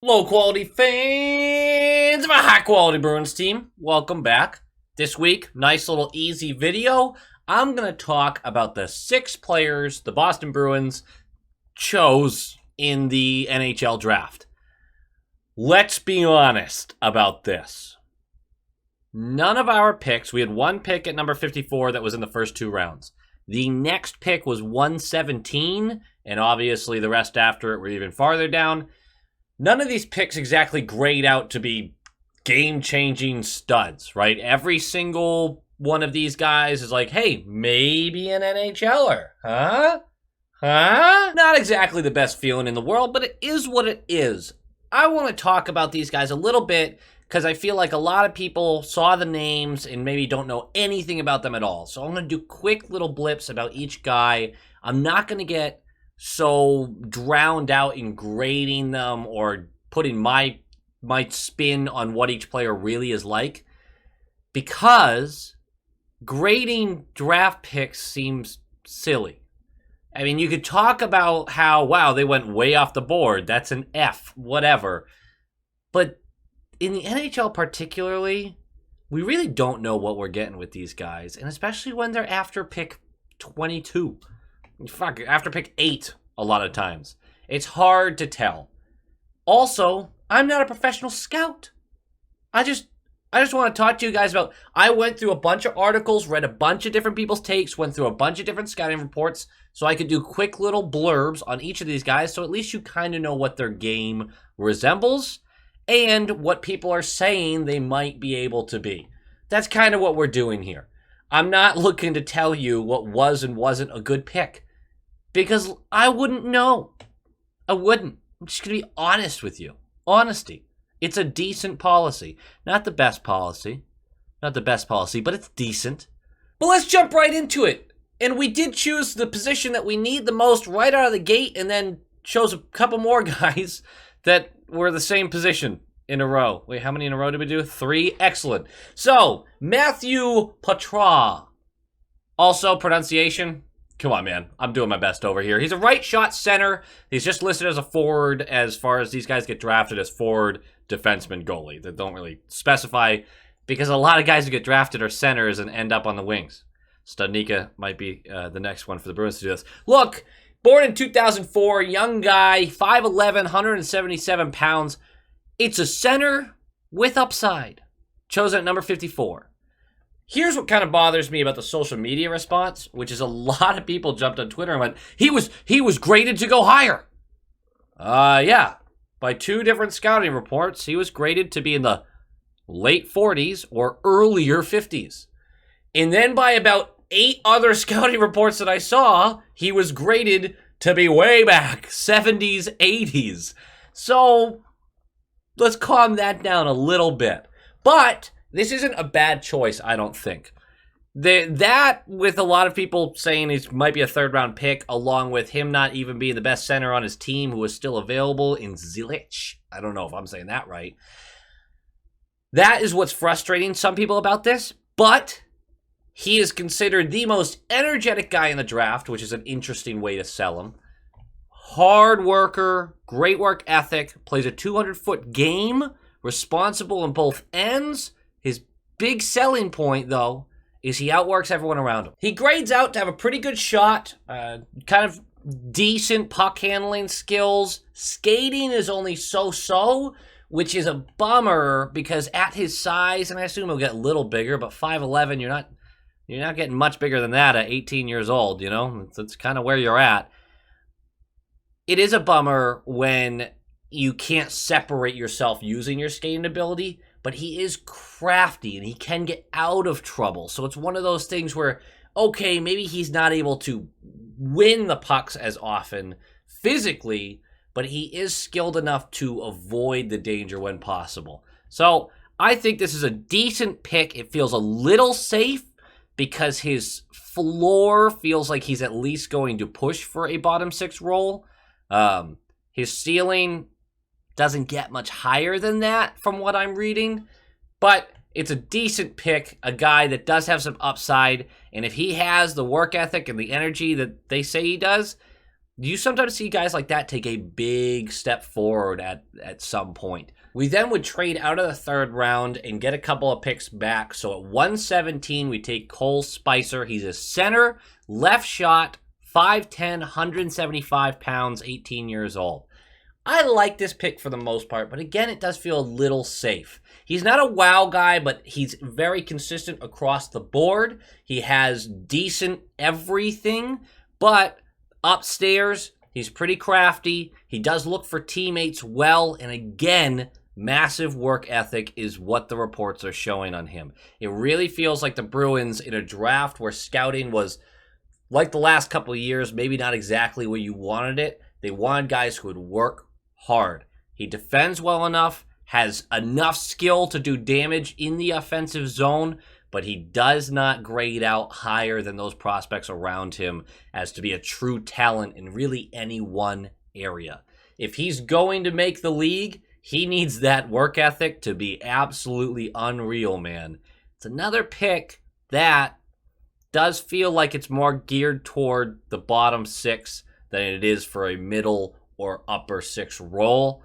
Low quality fans of a high quality Bruins team, welcome back. This week, nice little easy video. I'm going to talk about the 6 players the Boston Bruins chose in the NHL draft. Let's be honest about this. None of our picks, we had one pick at number 54 that was in the first 2 rounds. The next pick was 117, and obviously the rest after it were even farther down. None of these picks exactly grade out to be game-changing studs, right? Every single one of these guys is like, hey, maybe an NHLer, huh? Not exactly the best feeling in the world, but it is what it is. I want to talk about these guys a little bit because I feel like a lot of people saw the names and maybe don't know anything about them at all. So I'm going to do quick little blips about each guy. I'm not going to get so drowned out in grading them or putting my spin on what each player really is like, because grading draft picks seems silly. I mean, you could talk about how, wow, they went way off the board. That's an F, whatever. But in the NHL particularly, we really don't know what we're getting with these guys, and especially when they're after pick 22. Fuck, after pick 8 a lot of times. It's hard to tell. Also, I'm not a professional scout. I just want to talk to you guys about, I went through a bunch of articles, read a bunch of different people's takes, went through a bunch of different scouting reports, so I could do quick little blurbs on each of these guys, so at least you kind of know what their game resembles and what people are saying they might be able to be. That's kind of what we're doing here. I'm not looking to tell you what was and wasn't a good pick, because I wouldn't know. I wouldn't. I'm just going to be honest with you. Honesty. It's a decent policy. Not the best policy. Not the best policy, but it's decent. But let's jump right into it. And we did choose the position that we need the most right out of the gate, and then chose a couple more guys that were the same position in a row. Wait, how many in a row did we do? 3? Excellent. So, Matthew POITRAS. Also, pronunciation. Come on, man. I'm doing my best over here. He's a right shot center. He's just listed as a forward as far as these guys get drafted as forward, defenseman, goalie. They don't really specify, because a lot of guys who get drafted are centers and end up on the wings. Studnicka might be the next one for the Bruins to do this. Look, born in 2004, young guy, 5'11", 177 pounds. It's a center with upside. Chosen at number 54. Here's what kind of bothers me about the social media response, which is a lot of people jumped on Twitter and went, he was graded to go higher. Yeah. By 2 different scouting reports, he was graded to be in the late 40s or earlier 50s. And then by about 8 other scouting reports that I saw, he was graded to be way back, 70s, 80s. So let's calm that down a little bit. But this isn't a bad choice, I don't think. That, with a lot of people saying he might be a 3rd-round pick, along with him not even being the best center on his team who was still available in Zilich. I don't know if I'm saying that right. That is what's frustrating some people about this, but he is considered the most energetic guy in the draft, which is an interesting way to sell him. Hard worker, great work ethic, plays a 200-foot game, responsible on both ends. His big selling point, though, is he outworks everyone around him. He grades out to have a pretty good shot, kind of decent puck handling skills. Skating is only so-so, which is a bummer because at his size, and I assume he'll get a little bigger, but 5'11", you're not getting much bigger than that at 18 years old, you know? That's kind of where you're at. It is a bummer when you can't separate yourself using your skating ability, but he is crafty and he can get out of trouble. So it's one of those things where, okay, maybe he's not able to win the pucks as often physically, but he is skilled enough to avoid the danger when possible. So I think this is a decent pick. It feels a little safe because his floor feels like he's at least going to push for a bottom 6 role. His ceiling doesn't get much higher than that from what I'm reading, but it's a decent pick, a guy that does have some upside, and if he has the work ethic and the energy that they say he does, you sometimes see guys like that take a big step forward at some point. We then would trade out of the third round and get a couple of picks back. So at 117, we take Cole Spicer. He's a center, left shot, 5'10", 175 pounds, 18 years old. I like this pick for the most part, but again, it does feel a little safe. He's not a wow guy, but he's very consistent across the board. He has decent everything, but upstairs, he's pretty crafty. He does look for teammates well, and again, massive work ethic is what the reports are showing on him. It really feels like the Bruins in a draft where scouting was, like the last couple of years, maybe not exactly where you wanted it. They wanted guys who would work hard. He defends well enough, has enough skill to do damage in the offensive zone, but he does not grade out higher than those prospects around him as to be a true talent in really any one area. If he's going to make the league, he needs that work ethic to be absolutely unreal, man. It's another pick that does feel like it's more geared toward the bottom six than it is for a middle or upper six role.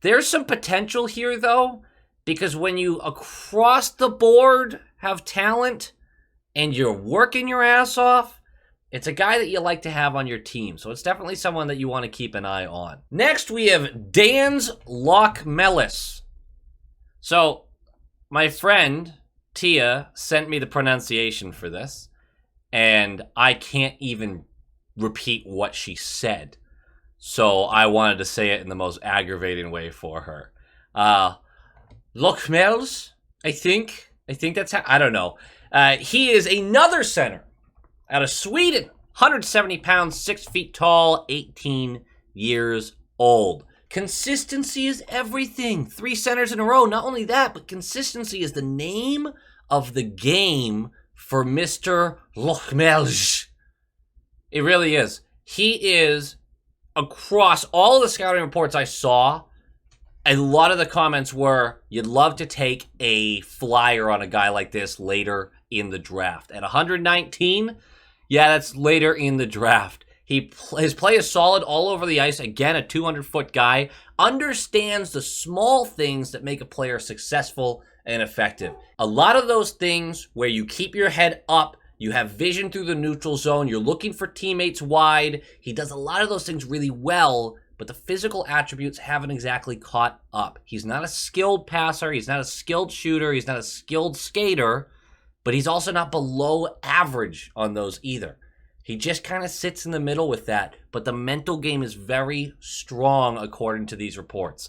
There's some potential here, though, because when you across the board have talent and you're working your ass off, it's a guy that you like to have on your team. So it's definitely someone that you want to keep an eye on. Next, we have Dan's LOCMELIS. So my friend Tia sent me the pronunciation for this, and I can't even repeat what she said. So I wanted to say it in the most aggravating way for her. LOCMELIS, I think that's how, I don't know. He is another center out of Sweden, 170 pounds, 6 feet tall, 18 years old. Consistency is everything. 3 centers in a row. Not only that, but consistency is the name of the game for Mr. LOCMELIS. It really is. He is, across all of the scouting reports I saw, a lot of the comments were, you'd love to take a flyer on a guy like this later in the draft. At 119, yeah, that's later in the draft. His play is solid all over the ice. Again, a 200-foot guy. Understands the small things that make a player successful and effective. A lot of those things where you keep your head up, you have vision through the neutral zone, you're looking for teammates wide. He does a lot of those things really well, but the physical attributes haven't exactly caught up. He's not a skilled passer, he's not a skilled shooter, he's not a skilled skater, but he's also not below average on those either. He just kind of sits in the middle with that, but the mental game is very strong according to these reports.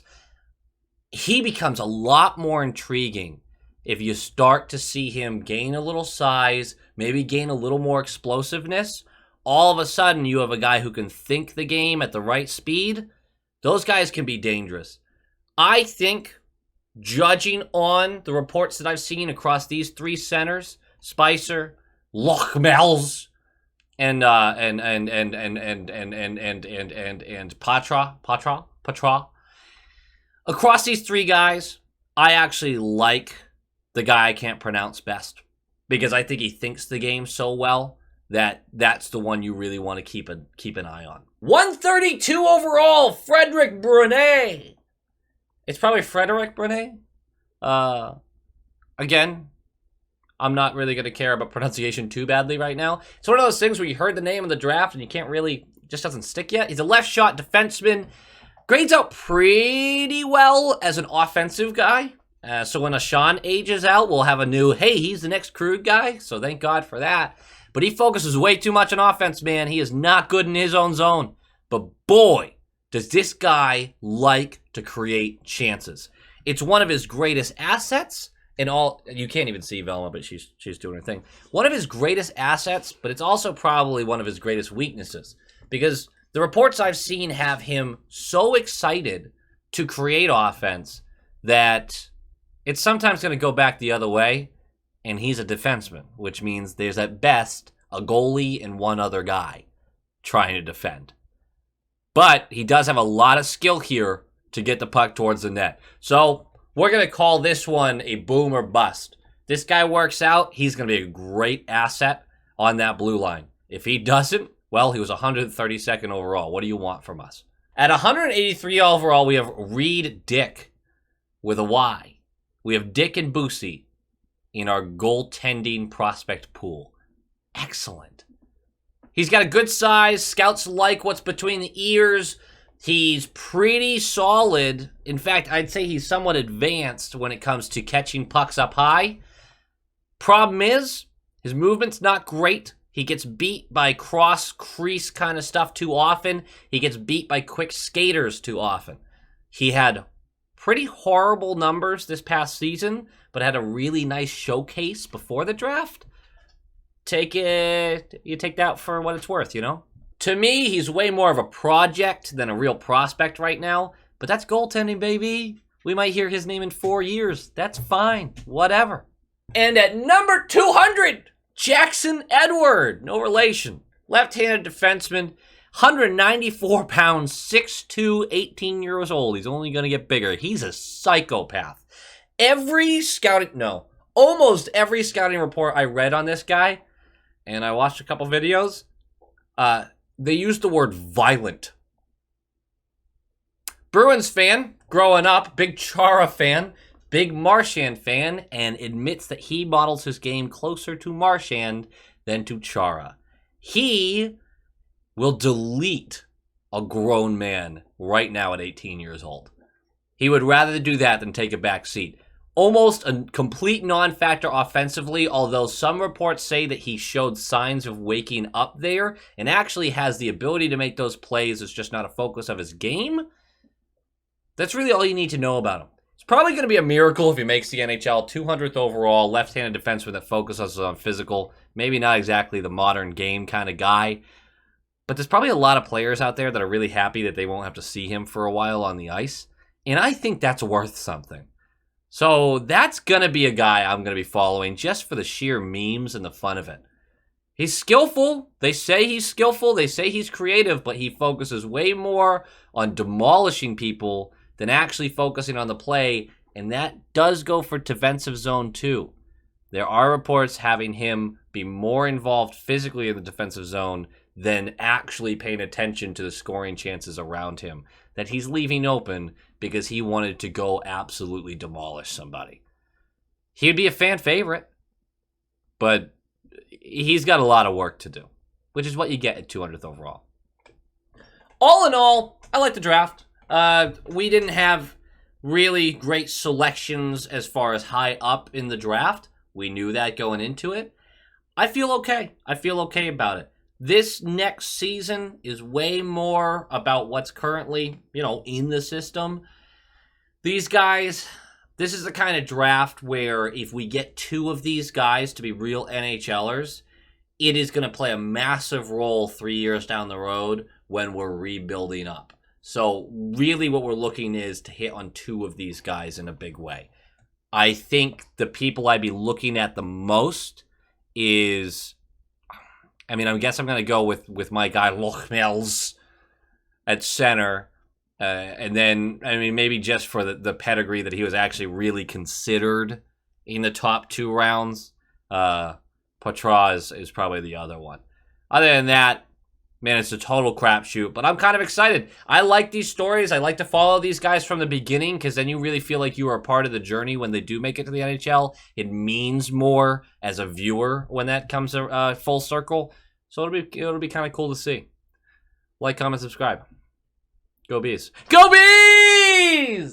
He becomes a lot more intriguing if you start to see him gain a little size, maybe gain a little more explosiveness. All of a sudden, you have a guy who can think the game at the right speed. Those guys can be dangerous. I think, judging on the reports that I've seen across these 3 centers, Spicer, LOCMELIS, and Patra. Across these 3 guys, I actually like the guy I can't pronounce best, because I think he thinks the game so well that that's the one you really want to keep an eye on. 132 overall, FREDERIC BRUNET. It's probably FREDERIC BRUNET. Again, I'm not really going to care about pronunciation too badly right now. It's one of those things where you heard the name of the draft and you can't really, it just doesn't stick yet. He's a left shot defenseman. Grades out pretty well as an offensive guy. So when Ashawn ages out, we'll have a new, hey, he's the next crude guy. So thank God for that. But he focuses way too much on offense, man. He is not good in his own zone. But boy, does this guy like to create chances. It's one of his greatest assets. And all, you can't even see Velma, but she's doing her thing. One of his greatest assets, but it's also probably one of his greatest weaknesses. Because the reports I've seen have him so excited to create offense that it's sometimes going to go back the other way, and he's a defenseman, which means there's at best a goalie and one other guy trying to defend. But he does have a lot of skill here to get the puck towards the net. So we're going to call this one a boom or bust. This guy works out, he's going to be a great asset on that blue line. If he doesn't, Well, he was 132nd overall. What do you want from us? At 183 overall, we have REID DYCK with a Y. We have Dick and Boosie in our goaltending prospect pool. Excellent. He's got a good size. Scouts like what's between the ears. He's pretty solid. In fact, I'd say he's somewhat advanced when it comes to catching pucks up high. Problem is, his movement's not great. He gets beat by cross-crease kind of stuff too often. He gets beat by quick skaters too often. He had pretty horrible numbers this past season, but had a really nice showcase before the draft. You take that for what it's worth, you know? To me, he's way more of a project than a real prospect right now, but that's goaltending, baby. We might hear his name in 4 years. That's fine. Whatever. And at number 200, Jackson Edward. No relation. Left-handed defenseman, 194 pounds, 6'2", 18 years old. He's only going to get bigger. He's a psychopath. Almost every scouting report I read on this guy, and I watched a couple videos, they used the word violent. Bruins fan, growing up, big Chara fan, big Marchand fan, and admits that he models his game closer to Marchand than to Chara. He will delete a grown man right now at 18 years old. He would rather do that than take a back seat. Almost a complete non-factor offensively, although some reports say that he showed signs of waking up there and actually has the ability to make those plays. It's just not a focus of his game. That's really all you need to know about him. It's probably going to be a miracle if he makes the NHL. 200th overall, left-handed defenseman that focuses on physical. Maybe not exactly the modern game kind of guy. But there's probably a lot of players out there that are really happy that they won't have to see him for a while on the ice. And I think that's worth something. So that's going to be a guy I'm going to be following just for the sheer memes and the fun of it. He's skillful. They say he's skillful. They say he's creative, but he focuses way more on demolishing people than actually focusing on the play, and that does go for defensive zone too. There are reports having him be more involved physically in the defensive zone than actually paying attention to the scoring chances around him that he's leaving open because he wanted to go absolutely demolish somebody. He'd be a fan favorite, but he's got a lot of work to do, which is what you get at 200th overall. All in all, I like the draft. We didn't have really great selections as far as high up in the draft. We knew that going into it. I feel okay. I feel okay about it. This next season is way more about what's currently, in the system. These guys, this is the kind of draft where if we get two of these guys to be real NHLers, it is going to play a massive role 3 years down the road when we're rebuilding up. So really what we're looking is to hit on two of these guys in a big way. I think the people I'd be looking at the most is, I guess I'm going to go with my guy LOCMELIS at center. And then, maybe just for the pedigree that he was actually really considered in the top 2 rounds. POITRAS is probably the other one. Other than that, man, it's a total crapshoot. But I'm kind of excited. I like these stories. I like to follow these guys from the beginning because then you really feel like you are a part of the journey when they do make it to the NHL. It means more as a viewer when that comes full circle. So it'll be kind of cool to see. Like, comment, subscribe. Go Bees. Go Bees!